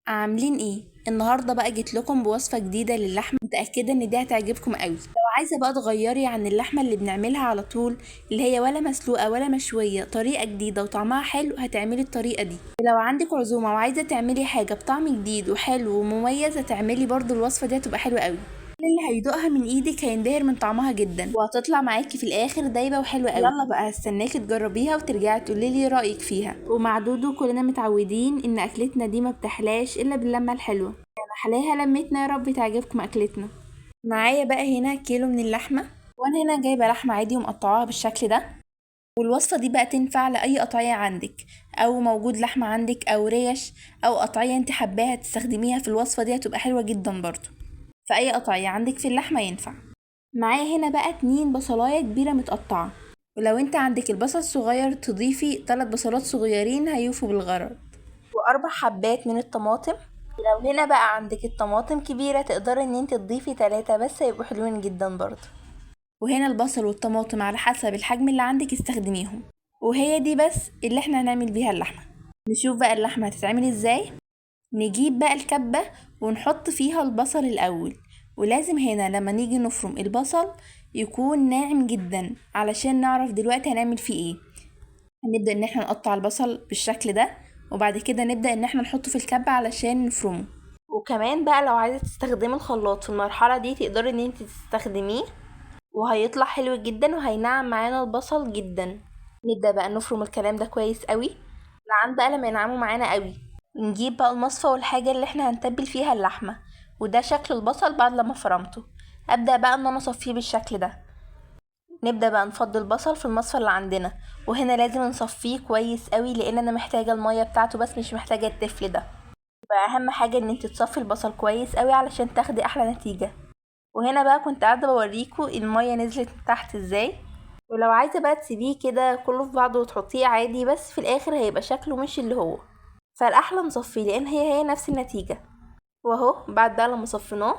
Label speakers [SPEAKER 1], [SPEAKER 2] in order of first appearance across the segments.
[SPEAKER 1] عاملين ايه؟ النهارده بقى جيت لكم بوصفه جديده للحمه، متاكده ان دي هتعجبكم قوي. لو عايزه بقى تغيري عن اللحمه اللي بنعملها على طول، اللي هي ولا مسلوقه ولا مشويه، طريقه جديده وطعمها حلو، هتعملي الطريقه دي. ولو عندك عزومه وعايزه تعملي حاجه بطعم جديد وحلو ومميز، هتعملي برضو الوصفه دي، هتبقى حلوه قوي. اللي هيدوقها من ايدك هينبهر من طعمها جدا، وهتطلع معاكي في الاخر دايبه وحلوه قوي. يلا بقى هستناكي تجربيها وترجعي تقولي لي رايك فيها. ومع دودو كلنا متعودين ان اكلتنا دي ما بتحلاش الا باللمه الحلوه. حلاها لمتنا، يا رب تعجبكم اكلتنا. معايا بقى هنا كيلو من اللحمه، وانا هنا جايبه لحمه عادي ومقطعاها بالشكل ده. والوصفه دي بقى تنفع لاي قطعيه عندك، او موجود لحمه عندك او ريش، او قطعيه انت حباها تستخدميها في الوصفه دي، هتبقى حلوه جدا برضو. فأي قطعية عندك في اللحمة ينفع. معايا هنا بقى 2 بصلاية كبيرة متقطعة، ولو انت عندك البصل صغير تضيفي 3 بصلات صغيرين هيوفوا بالغرض. و4 حبات من الطماطم. لو هنا بقى عندك الطماطم كبيرة تقدري ان انت تضيفي 3 بس، هيبقوا حلوين جدا برضو. وهنا البصل والطماطم على حسب الحجم اللي عندك استخدميهم. وهي دي بس اللي احنا هنعمل بيها اللحمة. نشوف بقى اللحمة هتتعمل ازاي. نجيب بقى الكبة ونحط فيها البصل الأول. ولازم هنا لما نيجي نفرم البصل يكون ناعم جدا، علشان نعرف دلوقتي هنعمل فيه ايه. هنبدأ ان احنا نقطع البصل بالشكل ده، وبعد كده نبدأ ان احنا نحطه في الكبة علشان نفرمه. وكمان بقى لو عايزة تستخدمي الخلاط في المرحلة دي تقدري ان انت تستخدميه، وهيطلع حلو جدا وهينعم معانا البصل جدا. نبدأ بقى نفرم الكلام ده كويس قوي لعند بقى لما ينعموا معانا قوي. نجيب بقى المصفى والحاجة اللي احنا هنتبل فيها اللحمة، وده شكل البصل بعد لما فرمته. ابدأ بقى ان انا اصفيه بالشكل ده. نبدأ بقى نفضي البصل في المصفى اللي عندنا، وهنا لازم نصفيه كويس قوي لان انا محتاجة المية بتاعته بس مش محتاجة التفل ده. بقى اهم حاجة ان انت تصفي البصل كويس قوي علشان تاخدي احلى نتيجة. وهنا بقى كنت قاعدة بوريكوا المية نزلت تحت ازاي. ولو عايزة بقى تسيبيه كده كله في بعضه وتحطيه عادي، بس في الاخر هيبقى شكله مش اللي هو. فالاحلى نصفيه لان هي نفس النتيجة. واهو بعد بقى لما صفيناه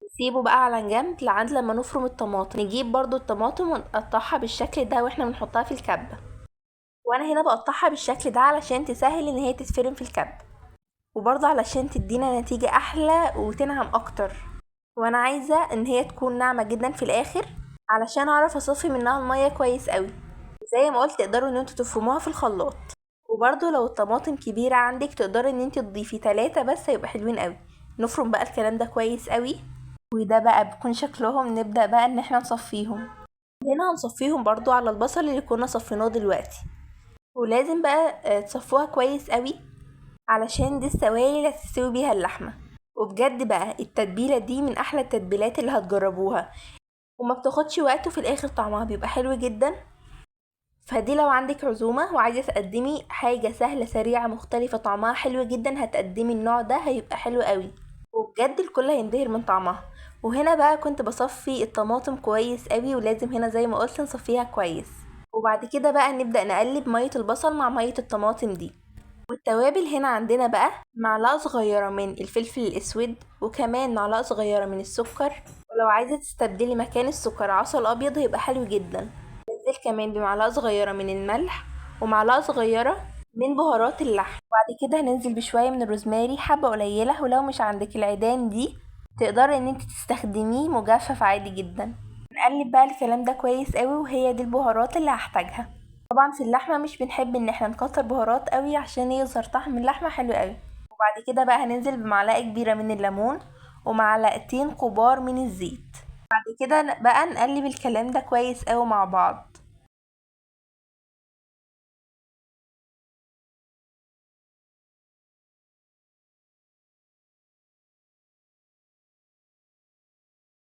[SPEAKER 1] نسيبه بقى على جنب لعند لما نفرم الطماطم. نجيب برضو الطماطم ونقطعها بالشكل ده واحنا بنحطها في الكبة. وانا هنا بقطعها بالشكل ده علشان تسهل ان هي تتفرم في الكبة، وبرضه علشان تدينا نتيجة احلى وتنعم اكتر. وانا عايزة ان هي تكون ناعمة جدا في الاخر علشان اعرف اصفي منها المية كويس قوي. زي ما قلت تقدروا ان انتوا تفرموها في الخلاط. وبرضه لو الطماطم كبيرة عندك تقدري ان انت تضيفي 3 بس، هيبقى حلوين قوي. نفرم بقى الكلام ده كويس قوي. وده بقى بيكون شكلهم. نبدأ بقى ان احنا نصفيهم. هنا هنصفيهم برضو على البصل اللي كنا صفيناه دلوقتي. ولازم بقى تصفوها كويس قوي علشان دي السوائل اللي هتستوي بيها اللحمة. وبجد بقى التتبيلة دي من احلى التتبيلات اللي هتجربوها، وما بتاخدش وقت، وفي الاخر طعمها بيبقى حلو جدا. فدي لو عندك عزومة وعايزة تقدمي حاجة سهلة سريعة مختلفة طعمها حلو جدا، هتقدمي النوع ده هيبقى حلو قوي. وبجد الكل هينبهر من طعمها. وهنا بقى كنت بصفي الطماطم كويس قوي، ولازم هنا زي ما قلت نصفيها كويس. وبعد كده بقى نبدأ نقلب مية البصل مع مية الطماطم دي. والتوابل هنا عندنا بقى معلقة صغيرة من الفلفل الأسود، وكمان معلقة صغيرة من السكر. ولو عايزة تستبدلي مكان السكر عسل أبيض هيبقى حلو جدا. ننزل كمان بمعلقة صغيرة من الملح، ومعلقة صغيرة من بهارات اللحم. وبعد كده هننزل بشوية من الروزماري حبة قليلة، ولو مش عندك العيدان دي تقدري ان انت تستخدميه مجفف عادي جدا. نقلب بقى الكلام ده كويس قوي، وهي دي البهارات اللي هحتاجها. طبعا في اللحمة مش بنحب ان احنا نكتر بهارات قوي عشان يظهر طعم اللحمة حلو قوي. وبعد كده بقى هننزل بمعلقة كبيرة من الليمون، ومعلقتين كبار من الزيت. بعد كده بقى نقلب الكلام ده كويس قوي مع بعض.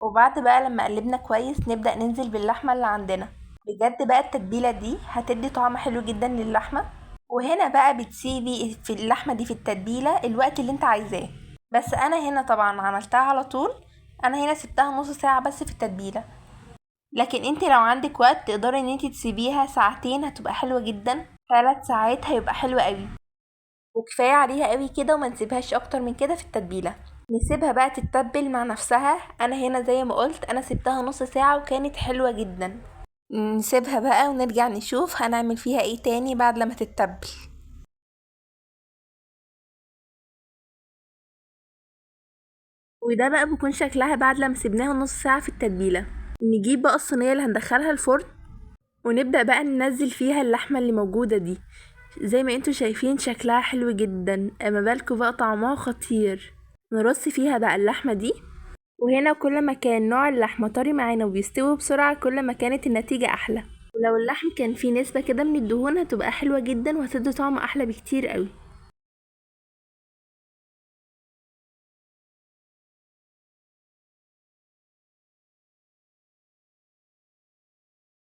[SPEAKER 1] وبعد بقى لما قلبنا كويس نبدأ ننزل باللحمة اللي عندنا. بجد بقى التتبيلة دي هتدي طعم حلو جدا للحمة. وهنا بقى بتسيبي في اللحمة دي في التتبيلة الوقت اللي انت عايزاه. بس انا هنا طبعا عملتها على طول. انا هنا سبتها نص ساعة بس في التتبيلة. لكن انت لو عندك وقت تقدري ان انت تسيبيها ساعتين، هتبقى حلوة جدا. 3 ساعات هيبقى حلو قوي. وكفاية عليها قوي كده، وما نسيبهاش اكتر من كده في التتبيلة. نسيبها بقى تتبل مع نفسها. انا هنا زي ما قلت انا سبتها نص ساعة وكانت حلوة جدا. نسيبها بقى ونرجع نشوف هنعمل فيها ايه تاني بعد لما تتبل. وده بقى بيكون شكلها بعد لما سيبناها نص ساعة في التتبيلة. نجيب بقى الصينية اللي هندخلها الفرن ونبدأ بقى ننزل فيها اللحمة اللي موجودة دي. زي ما انتوا شايفين شكلها حلو جدا، اما بالكوا بقى طعمها خطير. نرص فيها بقى اللحمة دي، وهنا كل ما كان نوع اللحمة طري معانا وبيستوي بسرعة كل ما كانت النتيجة أحلى. ولو اللحم كان فيه نسبة كده من الدهون هتبقى حلوة جدا وهتدي طعم أحلى بكتير قوي.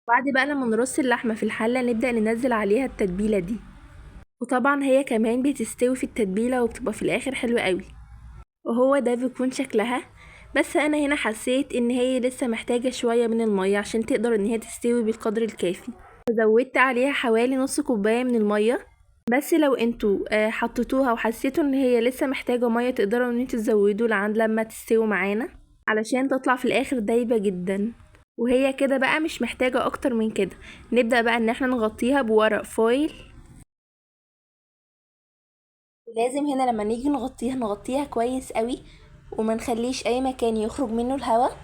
[SPEAKER 1] بعد بقى لما نرص اللحمة في الحلة نبدأ ننزل عليها التتبيلة دي، وطبعا هي كمان بتستوي في التتبيلة وبتبقى في الآخر حلوة قوي. وهو ده بيكون شكلها. بس انا هنا حسيت ان هي لسه محتاجة شوية من المية عشان تقدر ان هي تستوي بالقدر الكافي، فزودت عليها حوالي نص كوباية من المية. بس لو انتوا حطيتوها وحسيتوا ان هي لسه محتاجة مية تقدروا ان انتوا تزودوا لعند لما تستوي معانا علشان تطلع في الاخر دايبة جدا. وهي كده بقى مش محتاجة اكتر من كده. نبدأ بقى ان احنا نغطيها بورق فويل. لازم هنا لما نيجي نغطيها كويس قوي، وما نخليش اي مكان يخرج منه الهواء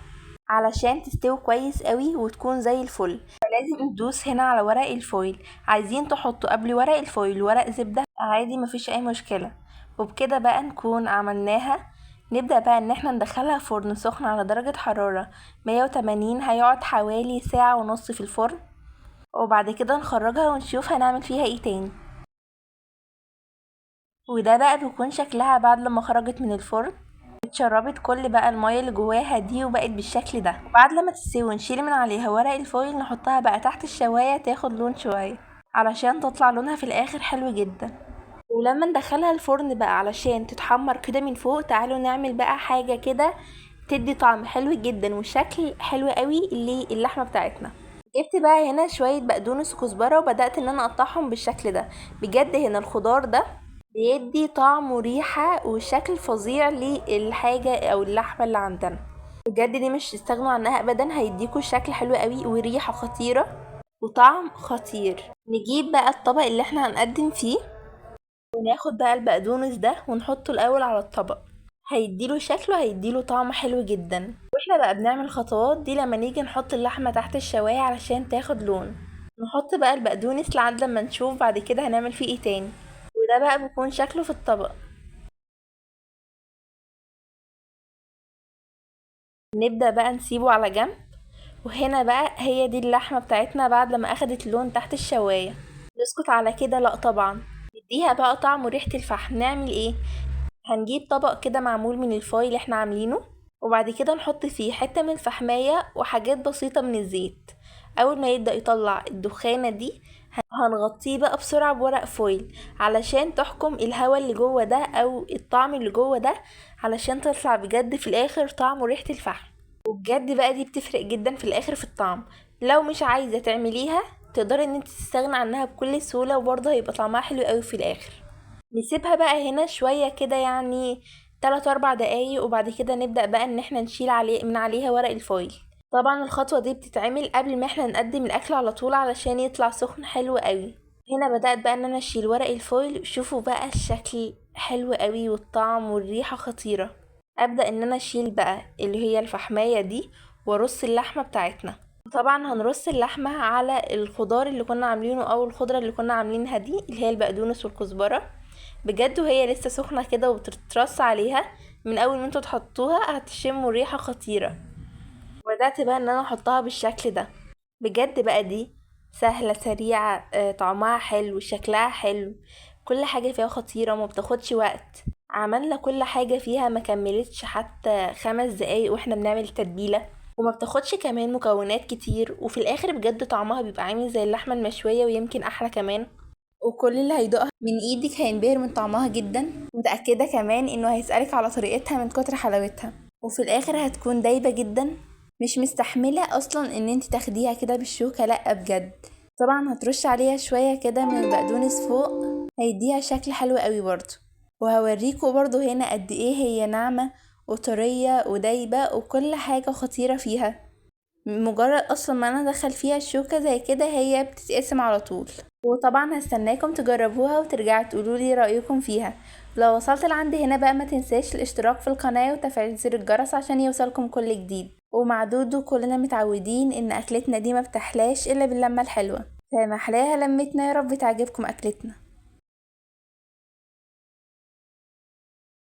[SPEAKER 1] علشان تستوي كويس قوي وتكون زي الفل. فلازم ندوس هنا على ورق الفويل. عايزين تحطوا قبل ورق الفويل ورق زبدة عادي مفيش اي مشكلة. وبكده بقى نكون عملناها. نبدأ بقى ان احنا ندخلها فرن سخن على درجة حرارة 180. هيقعد حوالي ساعة ونص في الفرن، وبعد كده نخرجها ونشوف هنعمل فيها ايه تاني. وده بقى بيكون شكلها بعد لما خرجت من الفرن. اتشربت كل بقى المية اللي جواها دي وبقت بالشكل ده. وبعد لما تستوي نشيل من عليها ورق الفويل نحطها بقى تحت الشواية تاخد لون شوية علشان تطلع لونها في الاخر حلو جدا. ولما ندخلها الفرن بقى علشان تتحمر كده من فوق، تعالوا نعمل بقى حاجة كده تدي طعم حلو جدا وشكل حلو قوي للحمة بتاعتنا. جبت بقى هنا شوية بقدونس وكزبرة وبدأت ان انا اقطعهم بالشكل ده. بجد هنا الخضار ده بيدي طعم وريحة وشكل فظيع للحاجة او اللحمة اللي عندنا. بجد دي مش تستغنوا عنها ابدا، هيديكوا شكل حلو قوي وريحة خطيرة وطعم خطير. نجيب بقى الطبق اللي احنا هنقدم فيه وناخد بقى البقدونس ده ونحطه الاول على الطبق. هيديله شكله هيديله طعم حلو جدا. واحنا بقى بنعمل الخطوات دي لما نيجي نحط اللحمة تحت الشواية علشان تاخد لون، نحط بقى البقدونس لعند لما نشوف بعد كده هنعمل فيه ايه تاني. وده بقى بيكون شكله في الطبق. نبدأ بقى نسيبه على جنب. وهنا بقى هي دي اللحمة بتاعتنا بعد لما اخدت اللون تحت الشواية. نسكت على كده؟ لا طبعا، نديها بقى طعم وريحة الفحم. نعمل ايه؟ هنجيب طبق كده معمول من الفويل اللي احنا عاملينه، وبعد كده نحط فيه حتة من الفحماية وحاجات بسيطة من الزيت. اول ما يبدأ يطلع الدخانة دي هنغطيه بقى بسرعة بورق فويل علشان تحكم الهواء اللي جوه ده او الطعم اللي جوه ده، علشان تطلع بجد في الاخر طعم وريحة الفحم. وبجد بقى دي بتفرق جدا في الاخر في الطعم. لو مش عايزة تعمليها تقدري ان انت تستغنى عنها بكل سهولة وبرضه هيبقى طعمها حلو قوي في الاخر. نسيبها بقى هنا شوية كده يعني 3 4 دقايق، وبعد كده نبدأ بقى ان احنا نشيل من عليها ورق الفويل. طبعا الخطوة دي بتتعمل قبل ما احنا نقدم الاكل على طول علشان يطلع سخن حلو قوي. هنا بدأت بقى ان انا اشيل ورق الفويل. شوفوا بقى الشكل حلو قوي والطعم والريحة خطيرة. ابدأ ان انا اشيل بقى اللي هي الفحماية دي وارص اللحمة بتاعتنا. طبعا هنرص اللحمة على الخضار اللي كنا عاملينه او الخضرة اللي كنا عاملينها دي اللي هي البقدونس والكزبرة. بجد وهي لسه سخنة كده وبتترص عليها من اول ما انتوا تحطوها هتشموا ريحة خطيرة. بدأت بقى ان انا احطها بالشكل ده. بجد بقى دي سهلة سريعة، طعمها حلو شكلها حلو، كل حاجة فيها خطيرة وما بتاخدش وقت. عملنا كل حاجة فيها ما كملتش حتى 5 دقايق واحنا بنعمل التتبيلة، وما بتاخدش كمان مكونات كتير، وفي الاخر بجد طعمها بيبقى عامل زي اللحمة المشوية ويمكن احلى كمان. وكل اللي هيدوقها من ايدك هينبهر من طعمها جدا. متأكدة كمان انه هيسألك على طريقتها من كتر حلاوتها. وفي الاخر هتكون دايبة جدا، مش مستحملة اصلا ان انت تاخديها كده بالشوكة، لا بجد. طبعا هترش عليها شوية كده من البقدونس فوق، هيديها شكل حلو قوي برضو. وهوريكوا برضو هنا قد ايه هي ناعمة وطرية ودايبة وكل حاجة خطيرة فيها. مجرد اصلا ما انا ادخل فيها الشوكة زي كده هي بتتقسم على طول. وطبعا هستناكم تجربوها وترجعوا تقولولي رأيكم فيها. لو وصلت لعند هنا بقى ما تنساش الاشتراك في القناة وتفعيل زر الجرس عشان يوصلكم كل جديد. ومع دودو كلنا متعودين ان اكلتنا دي ما بتحلاش الا باللمة الحلوة، فمحلاها لمتنا، يا رب تعجبكم اكلتنا.